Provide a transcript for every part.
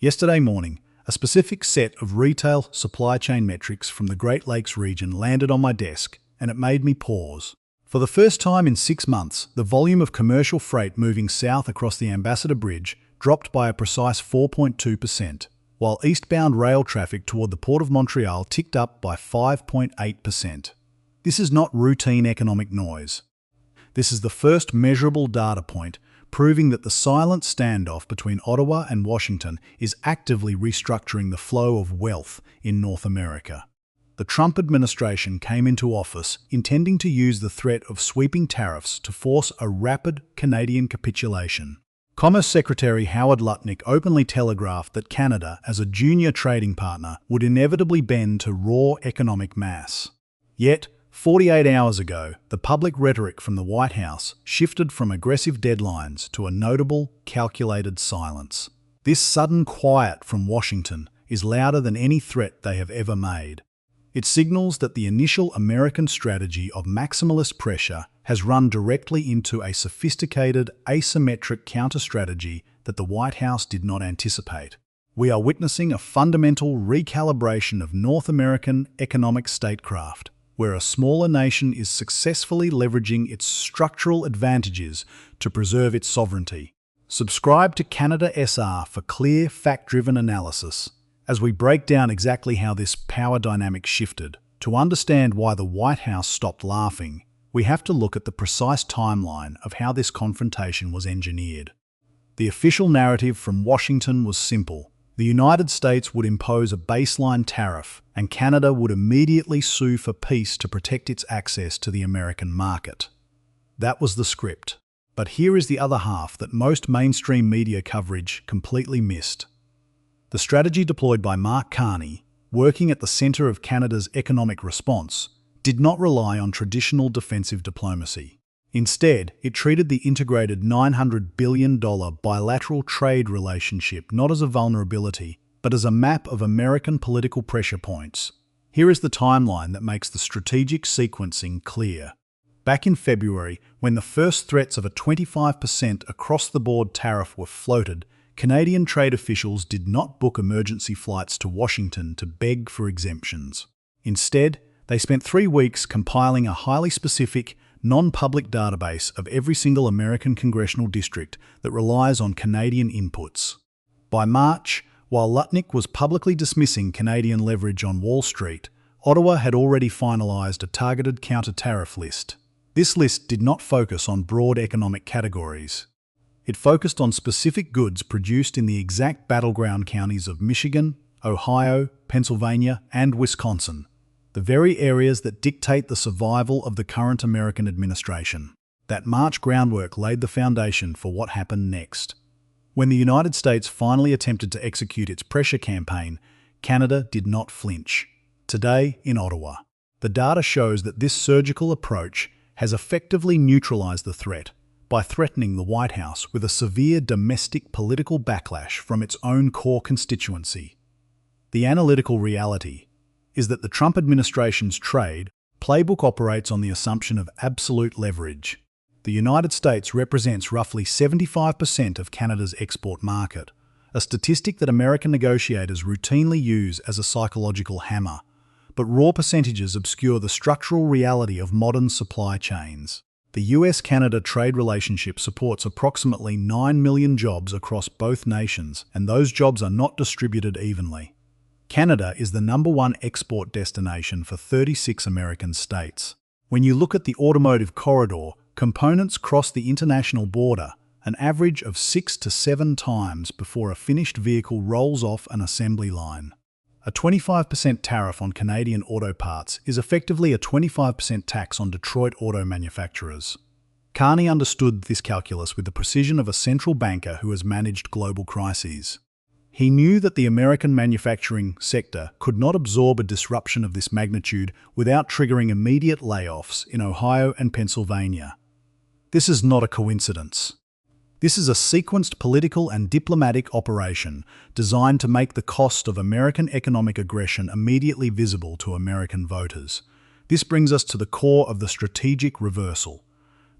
Yesterday morning, a specific set of retail supply chain metrics from the Great Lakes region landed on my desk, and it made me pause. For the first time in 6 months, the volume of commercial freight moving south across the Ambassador Bridge dropped by a precise 4.2%, while eastbound rail traffic toward the Port of Montreal ticked up by 5.8%. This is not routine economic noise. This is the first measurable data point proving that the silent standoff between Ottawa and Washington is actively restructuring the flow of wealth in North America. The Trump administration came into office intending to use the threat of sweeping tariffs to force a rapid Canadian capitulation. Commerce Secretary Howard Lutnick openly telegraphed that Canada, as a junior trading partner, would inevitably bend to raw economic mass. Yet, 48 hours ago, the public rhetoric from the White House shifted from aggressive deadlines to a notable, calculated silence. This sudden quiet from Washington is louder than any threat they have ever made. It signals that the initial American strategy of maximalist pressure has run directly into a sophisticated, asymmetric counter-strategy that the White House did not anticipate. We are witnessing a fundamental recalibration of North American economic statecraft, where a smaller nation is successfully leveraging its structural advantages to preserve its sovereignty. Subscribe to Canada SR for clear, fact-driven analysis as we break down exactly how this power dynamic shifted. To understand why the White House stopped laughing, we have to look at the precise timeline of how this confrontation was engineered. The official narrative from Washington was simple. The United States would impose a baseline tariff, and Canada would immediately sue for peace to protect its access to the American market. That was the script. But here is the other half that most mainstream media coverage completely missed. The strategy deployed by Mark Carney, working at the centre of Canada's economic response, did not rely on traditional defensive diplomacy. Instead, it treated the integrated $900 billion bilateral trade relationship not as a vulnerability, but as a map of American political pressure points. Here is the timeline that makes the strategic sequencing clear. Back in February, when the first threats of a 25% across-the-board tariff were floated, Canadian trade officials did not book emergency flights to Washington to beg for exemptions. Instead, they spent 3 weeks compiling a highly specific, non-public database of every single American congressional district that relies on Canadian inputs. By March, while Lutnick was publicly dismissing Canadian leverage on Wall Street, Ottawa had already finalised a targeted counter-tariff list. This list did not focus on broad economic categories. It focused on specific goods produced in the exact battleground counties of Michigan, Ohio, Pennsylvania, and Wisconsin, the very areas that dictate the survival of the current American administration. That March groundwork laid the foundation for what happened next. When the United States finally attempted to execute its pressure campaign, Canada did not flinch. Today, in Ottawa, the data shows that this surgical approach has effectively neutralized the threat by threatening the White House with a severe domestic political backlash from its own core constituency. The analytical reality is that the Trump administration's trade playbook operates on the assumption of absolute leverage. The United States represents roughly 75% of Canada's export market, a statistic that American negotiators routinely use as a psychological hammer, but raw percentages obscure the structural reality of modern supply chains. The US-Canada trade relationship supports approximately 9 million jobs across both nations, and those jobs are not distributed evenly. Canada is the #1 export destination for 36 American states. When you look at the automotive corridor, components cross the international border an average of 6 to 7 times before a finished vehicle rolls off an assembly line. A 25% tariff on Canadian auto parts is effectively a 25% tax on Detroit auto manufacturers. Carney understood this calculus with the precision of a central banker who has managed global crises. He knew that the American manufacturing sector could not absorb a disruption of this magnitude without triggering immediate layoffs in Ohio and Pennsylvania. This is not a coincidence. This is a sequenced political and diplomatic operation designed to make the cost of American economic aggression immediately visible to American voters. This brings us to the core of the strategic reversal,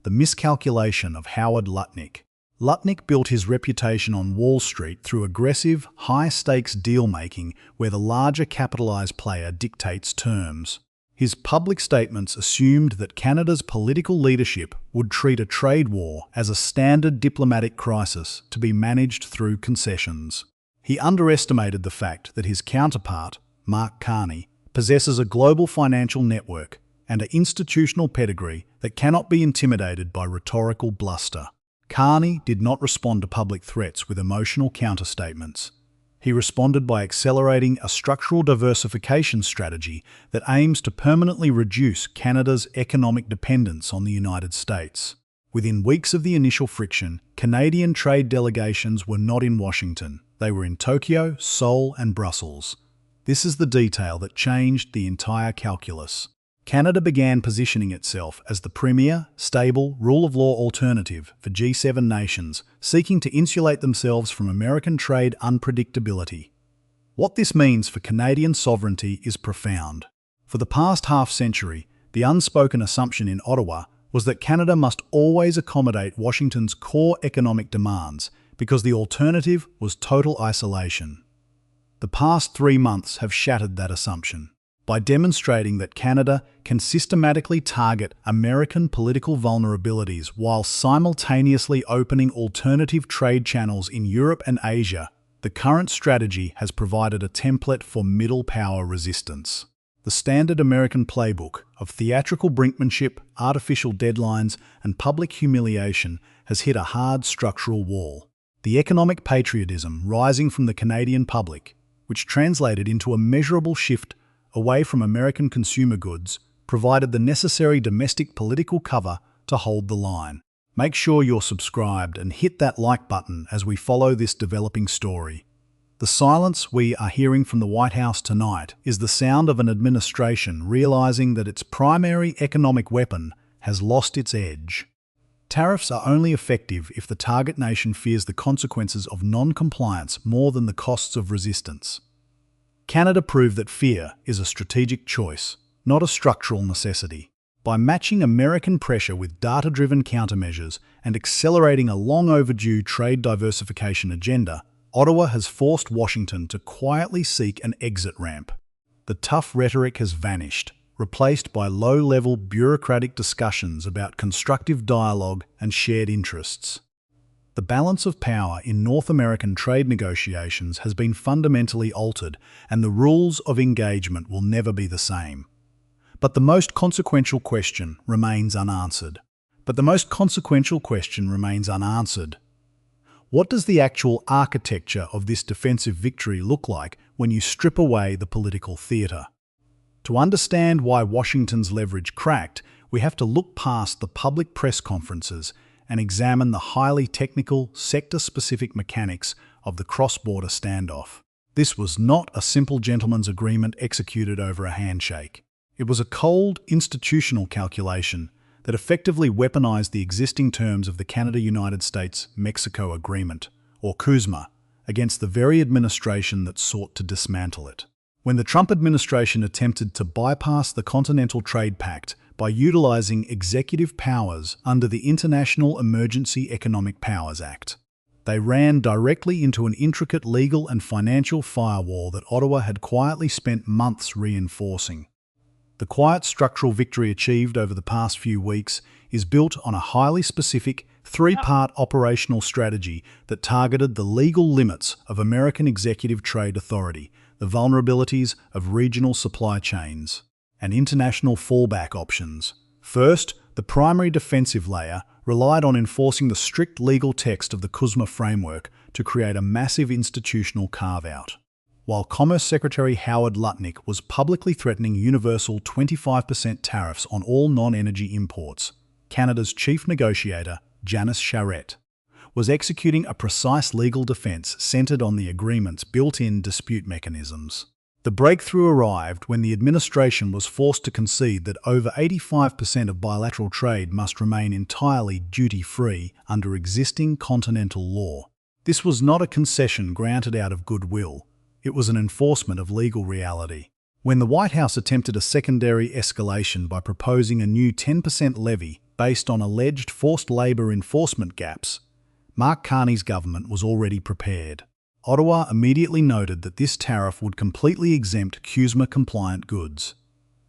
the miscalculation of Howard Lutnick. Lutnick built his reputation on Wall Street through aggressive, high-stakes deal-making where the larger capitalized player dictates terms. His public statements assumed that Canada's political leadership would treat a trade war as a standard diplomatic crisis to be managed through concessions. He underestimated the fact that his counterpart, Mark Carney, possesses a global financial network and an institutional pedigree that cannot be intimidated by rhetorical bluster. Carney did not respond to public threats with emotional counterstatements. He responded by accelerating a structural diversification strategy that aims to permanently reduce Canada's economic dependence on the United States. Within weeks of the initial friction, Canadian trade delegations were not in Washington. They were in Tokyo, Seoul, and Brussels. This is the detail that changed the entire calculus. Canada began positioning itself as the premier, stable, rule-of-law alternative for G7 nations, seeking to insulate themselves from American trade unpredictability. What this means for Canadian sovereignty is profound. For the past half-century, the unspoken assumption in Ottawa was that Canada must always accommodate Washington's core economic demands because the alternative was total isolation. The past 3 months have shattered that assumption. By demonstrating that Canada can systematically target American political vulnerabilities while simultaneously opening alternative trade channels in Europe and Asia, the current strategy has provided a template for middle power resistance. The standard American playbook of theatrical brinkmanship, artificial deadlines, and public humiliation has hit a hard structural wall. The economic patriotism rising from the Canadian public, which translated into a measurable shift away from American consumer goods, provided the necessary domestic political cover to hold the line. Make sure you're subscribed and hit that like button as we follow this developing story. The silence we are hearing from the White House tonight is the sound of an administration realizing that its primary economic weapon has lost its edge. Tariffs are only effective if the target nation fears the consequences of non-compliance more than the costs of resistance. Canada proved that fear is a strategic choice, not a structural necessity. By matching American pressure with data-driven countermeasures and accelerating a long-overdue trade diversification agenda, Ottawa has forced Washington to quietly seek an exit ramp. The tough rhetoric has vanished, replaced by low-level bureaucratic discussions about constructive dialogue and shared interests. The balance of power in North American trade negotiations has been fundamentally altered, and the rules of engagement will never be the same. But the most consequential question remains unanswered. What does the actual architecture of this defensive victory look like when you strip away the political theatre? To understand why Washington's leverage cracked, we have to look past the public press conferences and examine the highly technical, sector-specific mechanics of the cross-border standoff. This was not a simple gentleman's agreement executed over a handshake. It was a cold, institutional calculation that effectively weaponized the existing terms of the Canada-United States-Mexico Agreement, or CUSMA, against the very administration that sought to dismantle it. When the Trump administration attempted to bypass the Continental Trade Pact by utilizing executive powers under the International Emergency Economic Powers Act, they ran directly into an intricate legal and financial firewall that Ottawa had quietly spent months reinforcing. The quiet structural victory achieved over the past few weeks is built on a highly specific, 3-part operational strategy that targeted the legal limits of American executive trade authority, the vulnerabilities of regional supply chains, and international fallback options. First, the primary defensive layer relied on enforcing the strict legal text of the CUSMA framework to create a massive institutional carve-out. While Commerce Secretary Howard Lutnick was publicly threatening universal 25% tariffs on all non-energy imports, Canada's chief negotiator, Janice Charette, was executing a precise legal defence centred on the agreement's built-in dispute mechanisms. The breakthrough arrived when the administration was forced to concede that over 85% of bilateral trade must remain entirely duty-free under existing continental law. This was not a concession granted out of goodwill. It was an enforcement of legal reality. When the White House attempted a secondary escalation by proposing a new 10% levy based on alleged forced labour enforcement gaps, Mark Carney's government was already prepared. Ottawa immediately noted that this tariff would completely exempt CUSMA-compliant goods.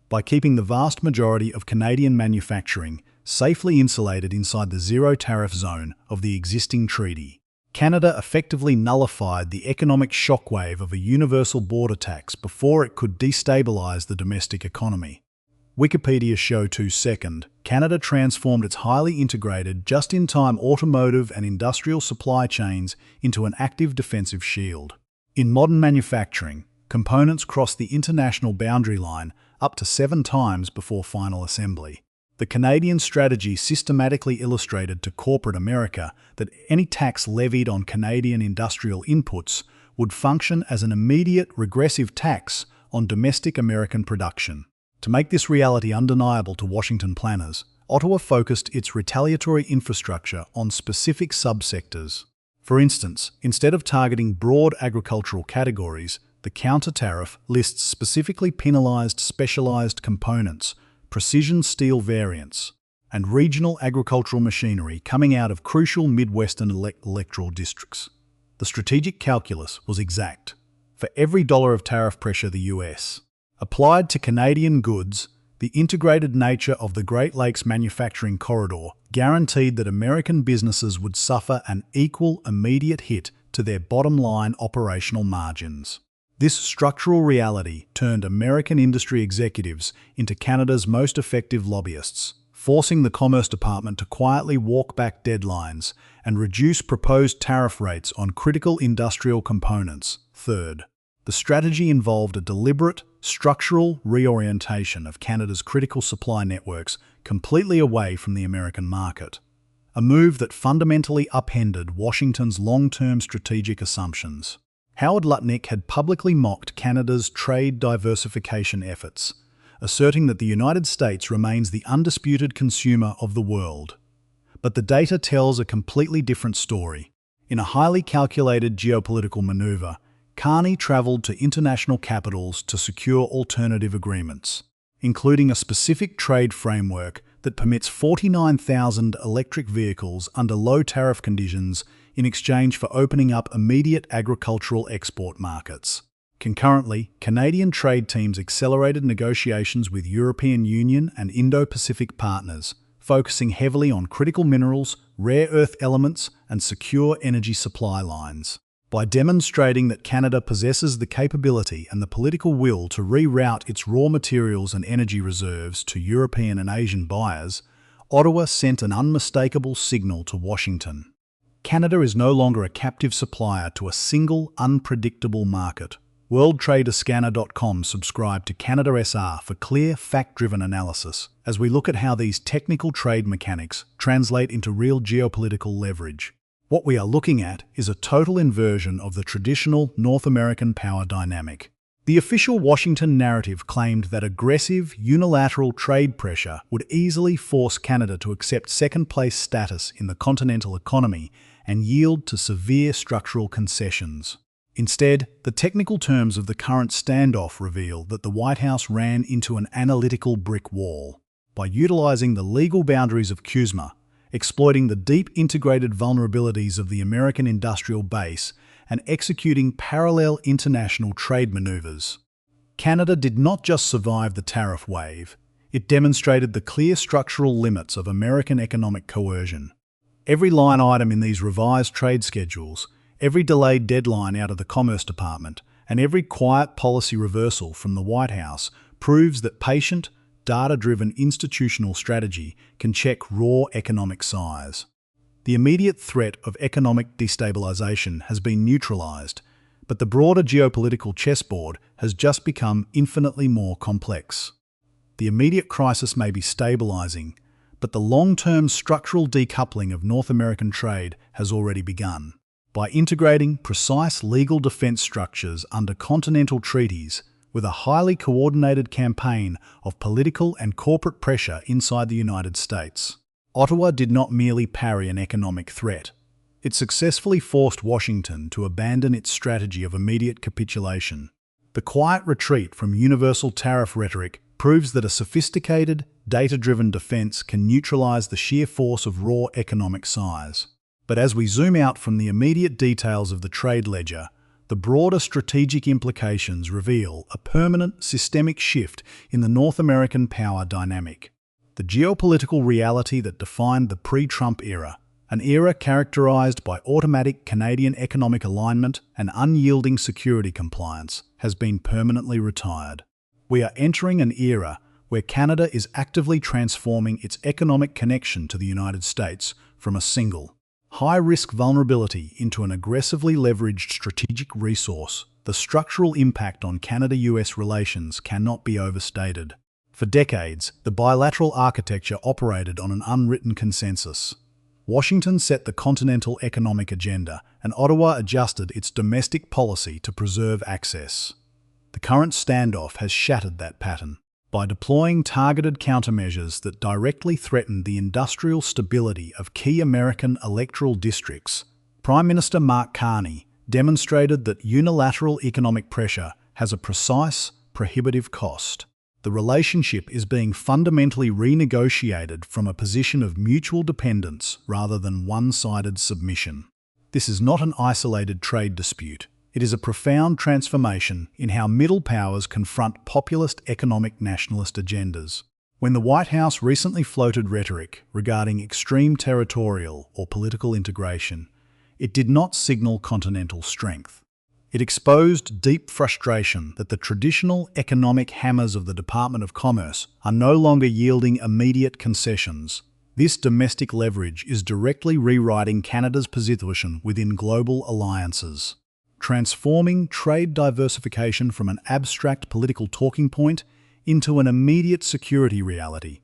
By keeping the vast majority of Canadian manufacturing safely insulated inside the zero-tariff zone of the existing treaty, Canada effectively nullified the economic shockwave of a universal border tax before it could destabilise the domestic economy. Wikipedia show 2 Canada transformed its highly integrated, just-in-time automotive and industrial supply chains into an active defensive shield. In modern manufacturing, components cross the international boundary line up to 7 times before final assembly. The Canadian strategy systematically illustrated to corporate America that any tax levied on Canadian industrial inputs would function as an immediate regressive tax on domestic American production. To make this reality undeniable to Washington planners, Ottawa focused its retaliatory infrastructure on specific subsectors. For instance, instead of targeting broad agricultural categories, the counter-tariff lists specifically penalised specialised components, precision steel variants, and regional agricultural machinery coming out of crucial Midwestern electoral districts. The strategic calculus was exact. For every dollar of tariff pressure the US applied to Canadian goods, the integrated nature of the Great Lakes manufacturing corridor guaranteed that American businesses would suffer an equal immediate hit to their bottom-line operational margins. This structural reality turned American industry executives into Canada's most effective lobbyists, forcing the Commerce Department to quietly walk back deadlines and reduce proposed tariff rates on critical industrial components. Third, the strategy involved a deliberate, structural reorientation of Canada's critical supply networks completely away from the American market, a move that fundamentally upended Washington's long-term strategic assumptions. Howard Lutnick had publicly mocked Canada's trade diversification efforts, asserting that the United States remains the undisputed consumer of the world. But the data tells a completely different story. In a highly calculated geopolitical maneuver, Carney travelled to international capitals to secure alternative agreements, including a specific trade framework that permits 49,000 electric vehicles under low-tariff conditions in exchange for opening up immediate agricultural export markets. Concurrently, Canadian trade teams accelerated negotiations with European Union and Indo-Pacific partners, focusing heavily on critical minerals, rare earth elements, and secure energy supply lines. By demonstrating that Canada possesses the capability and the political will to reroute its raw materials and energy reserves to European and Asian buyers, Ottawa sent an unmistakable signal to Washington. Canada is no longer a captive supplier to a single, unpredictable market. WorldTradersScanner.com subscribe to Canada SR for clear, fact-driven analysis as we look at how these technical trade mechanics translate into real geopolitical leverage. What we are looking at is a total inversion of the traditional North American power dynamic. The official Washington narrative claimed that aggressive, unilateral trade pressure would easily force Canada to accept second-place status in the continental economy and yield to severe structural concessions. Instead, the technical terms of the current standoff reveal that the White House ran into an analytical brick wall. By utilising the legal boundaries of CUSMA, exploiting the deep integrated vulnerabilities of the American industrial base, and executing parallel international trade maneuvers, Canada did not just survive the tariff wave, it demonstrated the clear structural limits of American economic coercion. Every line item in these revised trade schedules, every delayed deadline out of the Commerce Department, and every quiet policy reversal from the White House proves that patient, data-driven institutional strategy can check raw economic size. The immediate threat of economic destabilization has been neutralized, but the broader geopolitical chessboard has just become infinitely more complex. The immediate crisis may be stabilizing, but the long-term structural decoupling of North American trade has already begun. By integrating precise legal defense structures under continental treaties, with a highly coordinated campaign of political and corporate pressure inside the United States, Ottawa did not merely parry an economic threat. It successfully forced Washington to abandon its strategy of immediate capitulation. The quiet retreat from universal tariff rhetoric proves that a sophisticated, data-driven defense can neutralize the sheer force of raw economic size. But as we zoom out from the immediate details of the trade ledger, the broader strategic implications reveal a permanent systemic shift in the North American power dynamic. The geopolitical reality that defined the pre-Trump era, an era characterized by automatic Canadian economic alignment and unyielding security compliance, has been permanently retired. We are entering an era where Canada is actively transforming its economic connection to the United States from a single, high-risk vulnerability into an aggressively leveraged strategic resource. The structural impact on Canada-US relations cannot be overstated. For decades, the bilateral architecture operated on an unwritten consensus. Washington set the continental economic agenda, and Ottawa adjusted its domestic policy to preserve access. The current standoff has shattered that pattern. By deploying targeted countermeasures that directly threaten the industrial stability of key American electoral districts, Prime Minister Mark Carney demonstrated that unilateral economic pressure has a precise, prohibitive cost. The relationship is being fundamentally renegotiated from a position of mutual dependence rather than one-sided submission. This is not an isolated trade dispute. It is a profound transformation in how middle powers confront populist economic nationalist agendas. When the White House recently floated rhetoric regarding extreme territorial or political integration, it did not signal continental strength. It exposed deep frustration that the traditional economic hammers of the Department of Commerce are no longer yielding immediate concessions. This domestic leverage is directly rewriting Canada's position within global alliances, transforming trade diversification from an abstract political talking point into an immediate security reality.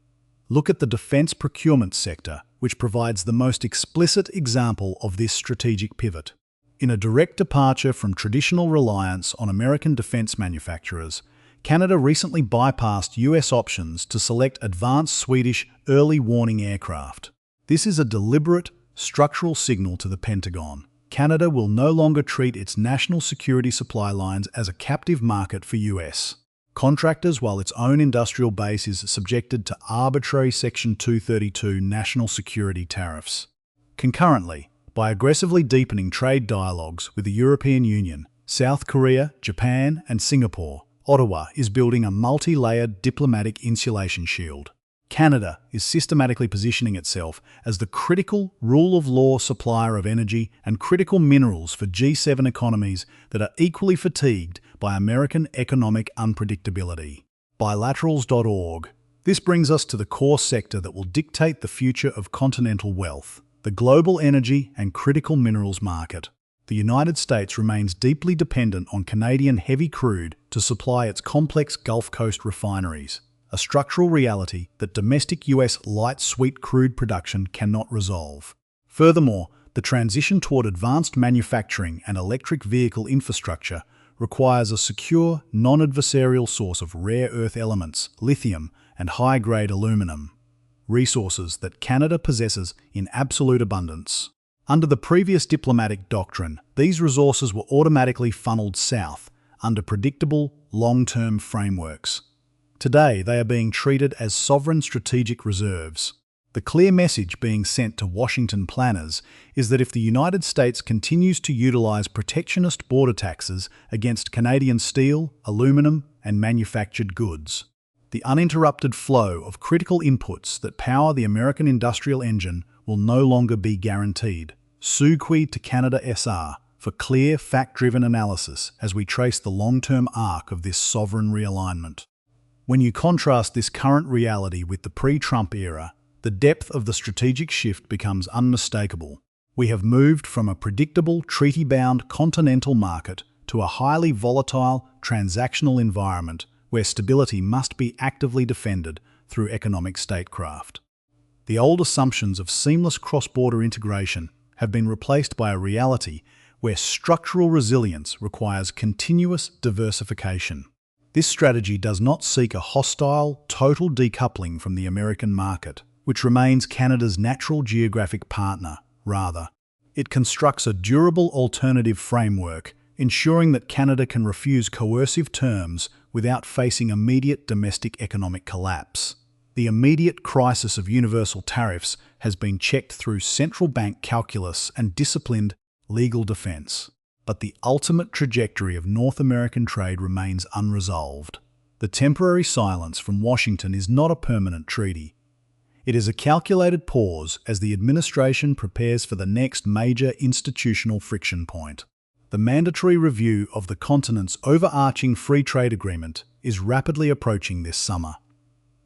Look at the defence procurement sector, which provides the most explicit example of this strategic pivot. In a direct departure from traditional reliance on American defence manufacturers, Canada recently bypassed US options to select advanced Swedish early warning aircraft. This is a deliberate, structural signal to the Pentagon. Canada will no longer treat its national security supply lines as a captive market for US contractors while its own industrial base is subjected to arbitrary Section 232 national security tariffs. Concurrently, by aggressively deepening trade dialogues with the European Union, South Korea, Japan, and Singapore, Ottawa is building a multi-layered diplomatic insulation shield. Canada is systematically positioning itself as the critical rule-of-law supplier of energy and critical minerals for G7 economies that are equally fatigued by American economic unpredictability. Bilaterals.org. This brings us to the core sector that will dictate the future of continental wealth, the global energy and critical minerals market. The United States remains deeply dependent on Canadian heavy crude to supply its complex Gulf Coast refineries, a structural reality that domestic US light sweet crude production cannot resolve. Furthermore, the transition toward advanced manufacturing and electric vehicle infrastructure requires a secure, non-adversarial source of rare earth elements, lithium, and high-grade aluminum, resources that Canada possesses in absolute abundance. Under the previous diplomatic doctrine, these resources were automatically funneled south under predictable, long-term frameworks. Today, they are being treated as sovereign strategic reserves. The clear message being sent to Washington planners is that if the United States continues to utilize protectionist border taxes against Canadian steel, aluminum, and manufactured goods, the uninterrupted flow of critical inputs that power the American industrial engine will no longer be guaranteed. Sue qui to Canada SR for clear, fact-driven analysis as we trace the long-term arc of this sovereign realignment. When you contrast this current reality with the pre-Trump era, the depth of the strategic shift becomes unmistakable. We have moved from a predictable, treaty-bound continental market to a highly volatile, transactional environment where stability must be actively defended through economic statecraft. The old assumptions of seamless cross-border integration have been replaced by a reality where structural resilience requires continuous diversification. This strategy does not seek a hostile, total decoupling from the American market, which remains Canada's natural geographic partner. Rather, it constructs a durable alternative framework, ensuring that Canada can refuse coercive terms without facing immediate domestic economic collapse. The immediate crisis of universal tariffs has been checked through central bank calculus and disciplined legal defense. But the ultimate trajectory of North American trade remains unresolved. The temporary silence from Washington is not a permanent treaty. It is a calculated pause as the administration prepares for the next major institutional friction point. The mandatory review of the continent's overarching free trade agreement is rapidly approaching this summer.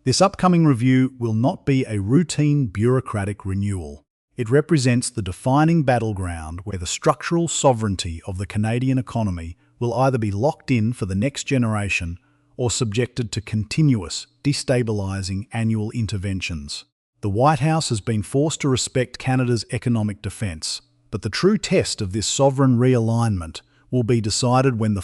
This upcoming review will not be a routine bureaucratic renewal. It represents the defining battleground where the structural sovereignty of the Canadian economy will either be locked in for the next generation or subjected to continuous, destabilising annual interventions. The White House has been forced to respect Canada's economic defence, but the true test of this sovereign realignment will be decided when the